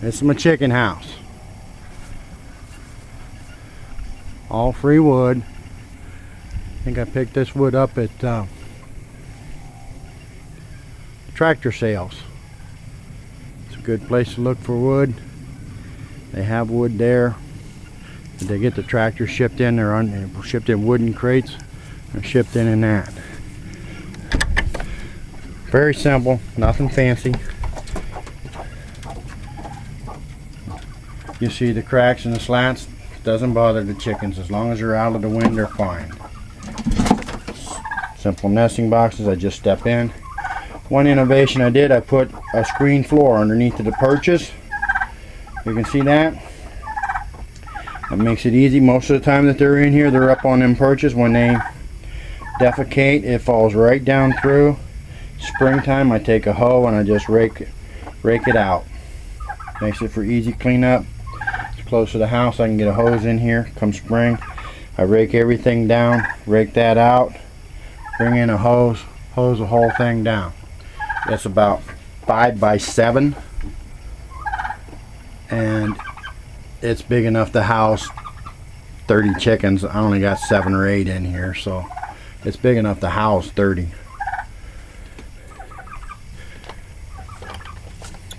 This is my chicken house. All free wood. I think I picked this wood up at tractor sales. It's a good place to look for wood. They have wood there. They get the tractor shipped in. They're shipped in wooden crates. They're shipped in that. Very simple, nothing fancy. You see the cracks and the slats, doesn't bother the chickens. As long as they're out of the wind, they're fine. Simple nesting boxes, I just step in. One innovation I did, I put a screen floor underneath the perches. You can see that. That makes it easy. Most of the time that they're in here, they're up on them perches. When they defecate, it falls right down through. Springtime, I take a hoe and I just rake it out. Makes it for easy cleanup. It's close to the house, I can get a hose in here. Come spring, I rake everything down, rake that out, bring in a hose the whole thing down. It's about 5 by 7, and it's big enough to house 30 chickens. I only got 7 or 8 in here, so it's big enough to house 30.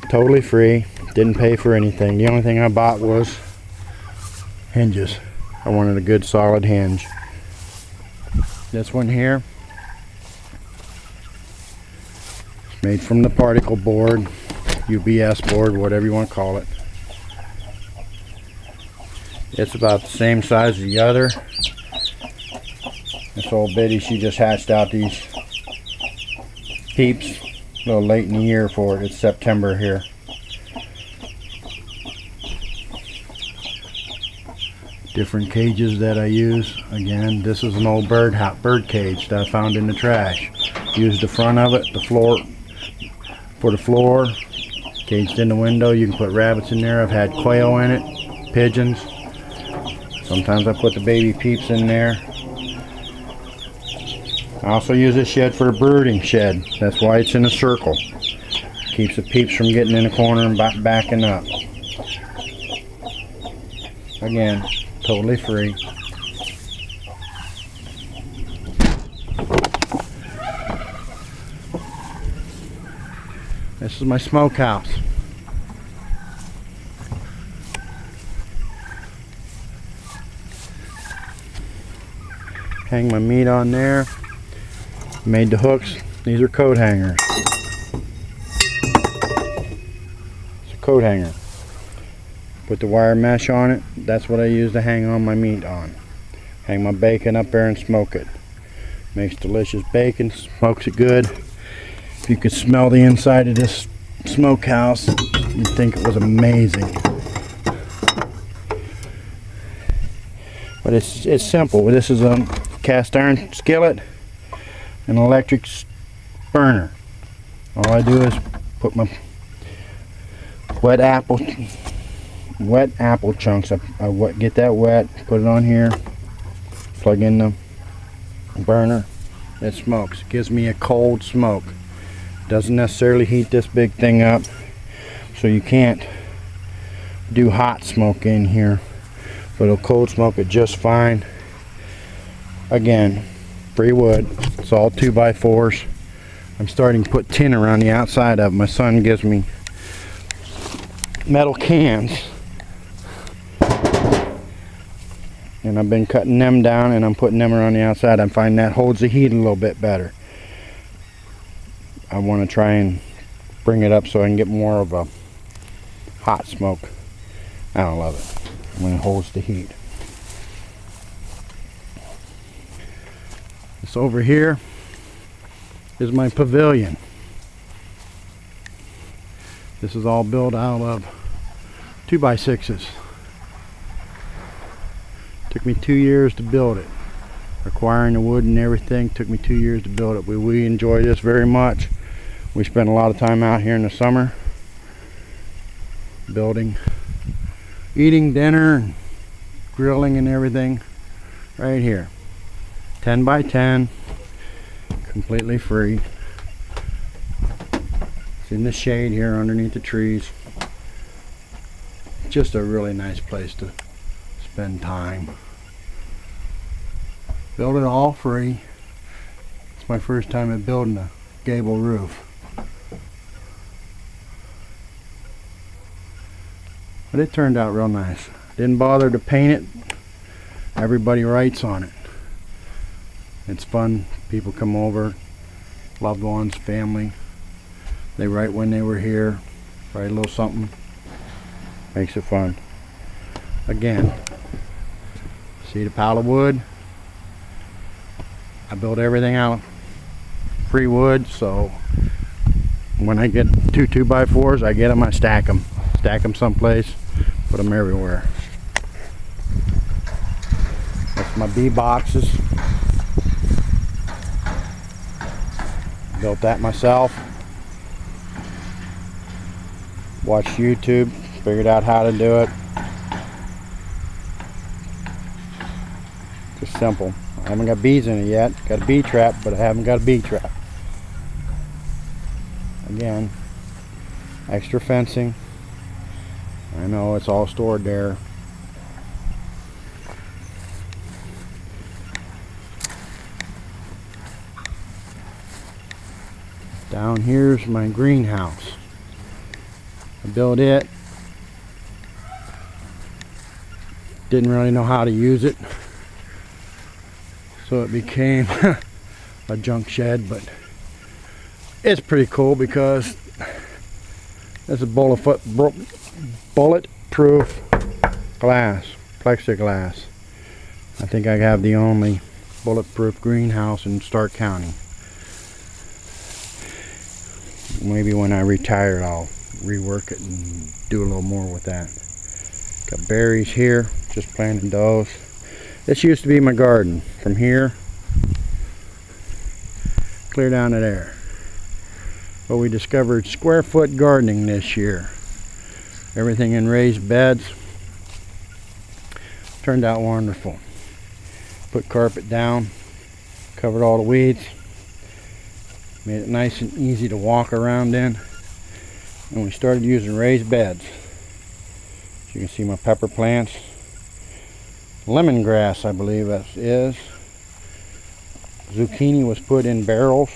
Totally free, didn't pay for anything. The only thing I bought was hinges. I wanted a good solid hinge. This one here, made from the particle board, UBS board, whatever you want to call it. It's about the same size as the other. This old biddy, she just hatched out these peeps a little late in the year for it. It's September here. Different cages that I use. Again, this is an old bird cage that I found in the trash. Used the front of it, the floor, for the floor, caged in the window. You can put rabbits in there. I've had quail in it, pigeons. Sometimes I put the baby peeps in there. I also use this shed for a brooding shed. That's why it's in a circle. Keeps the peeps from getting in the corner and backing up. Again, totally free. This is my smokehouse. Hang my meat on there. Made the hooks. These are coat hangers. It's a coat hanger. Put the wire mesh on it. That's what I use to hang on my meat on. Hang my bacon up there and smoke it. Makes delicious bacon. Smokes it good. If you could smell the inside of this smokehouse, you'd think it was amazing. But it's simple. This is a cast iron skillet, an electric burner. All I do is put my wet apple chunks. I get that wet, put it on here, plug in the burner. It smokes. It gives me a cold smoke. Doesn't necessarily heat this big thing up, so you can't do hot smoke in here, but it'll cold smoke it just fine. Again, free wood. It's all 2x4s. I'm starting to put tin around the outside of it. My son gives me metal cans, and I've been cutting them down and I'm putting them around the outside. I find that holds the heat a little bit better. I want to try and bring it up so I can get more of a hot smoke. I don't love it when it holds the heat. This over here is my pavilion. This is all built out of 2x6s. Took me 2 years to build it. Acquiring the wood and everything took me 2 years to build it. We enjoy this very much. We spend a lot of time out here in the summer building, eating dinner, and grilling and everything right here. 10 by 10, completely free. It's in the shade here underneath the trees. just a really nice place to spend time. Built it all free. It's my first time at building a gable roof. But it turned out real nice. Didn't bother to paint it. Everybody writes on it. It's fun. People come over, loved ones, family. They write when they were here, write a little something. Makes it fun. Again, see the pile of wood? I built everything out of free wood, so when I get 2 2x4s, I get them, I stack them. Stack them someplace, put them everywhere. That's my bee boxes. Built that myself. Watched YouTube, figured out how to do it. Just simple. I haven't got bees in it yet. Got a bee trap, but I haven't got a bee trap. Again, extra fencing. I know it's all stored there. Down here's my greenhouse. I built it. Didn't really know how to use it, so it became a junk shed, but it's pretty cool because it's a bulletproof glass, plexiglass. I think I have the only bulletproof greenhouse in Stark County. Maybe when I retire I'll rework it and do a little more with that. Got berries here, just planting those. This used to be my garden. From here clear down to there. But we discovered square foot gardening this year. Everything in raised beds. Turned out wonderful. Put carpet down, covered all the weeds, made it nice and easy to walk around in, and we started using raised beds. As you can see, my pepper plants, lemongrass I believe that is. Zucchini was put in barrels,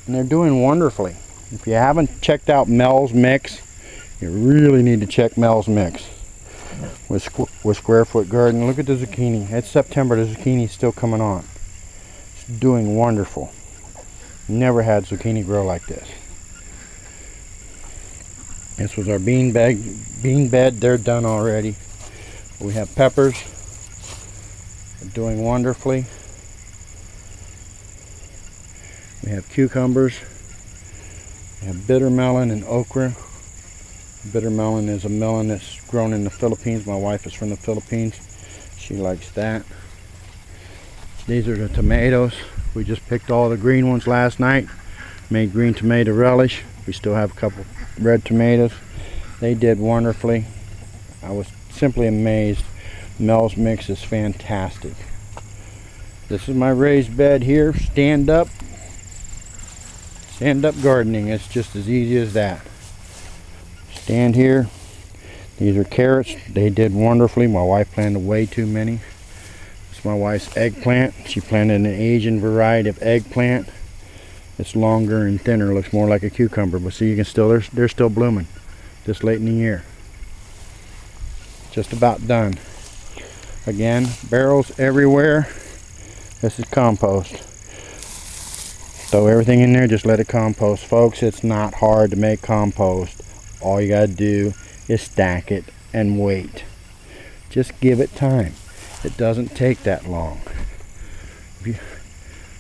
and they're doing wonderfully. If you haven't checked out Mel's Mix, you really need to check Mel's Mix with Square Foot Garden. Look at the zucchini. It's September, the zucchini is still coming on. It's doing wonderful. Never had zucchini grow like this. This was our bean bed. They're done already. We have peppers. They're doing wonderfully. We have cucumbers. We have bitter melon and okra. Bitter melon is a melon that's grown in the Philippines. My wife is from the Philippines. She likes that. These are the tomatoes. We just picked all the green ones last night. Made green tomato relish. We still have a couple red tomatoes. They did wonderfully. I was simply amazed. Mel's Mix is fantastic. This is my raised bed here. Stand up gardening. It's just as easy as that. Stand here. These are carrots. They did wonderfully. My wife planted way too many. It's my wife's eggplant. She planted an Asian variety of eggplant. It's longer and thinner. Looks more like a cucumber, but see, you can still they're still blooming this late in the year. Just about done. Again, barrels everywhere. This is compost. Throw everything in there, just let it compost. Folks, it's not hard to make compost. All you gotta do is stack it and wait. Just give it time. It doesn't take that long. If you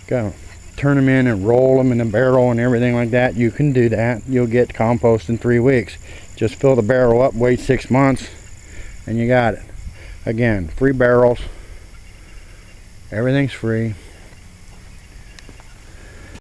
go turn them in and roll them in a barrel and everything like that, you can do that. You'll get compost in 3 weeks. Just fill the barrel up, wait 6 months, and you got it. Again, free barrels. Everything's free.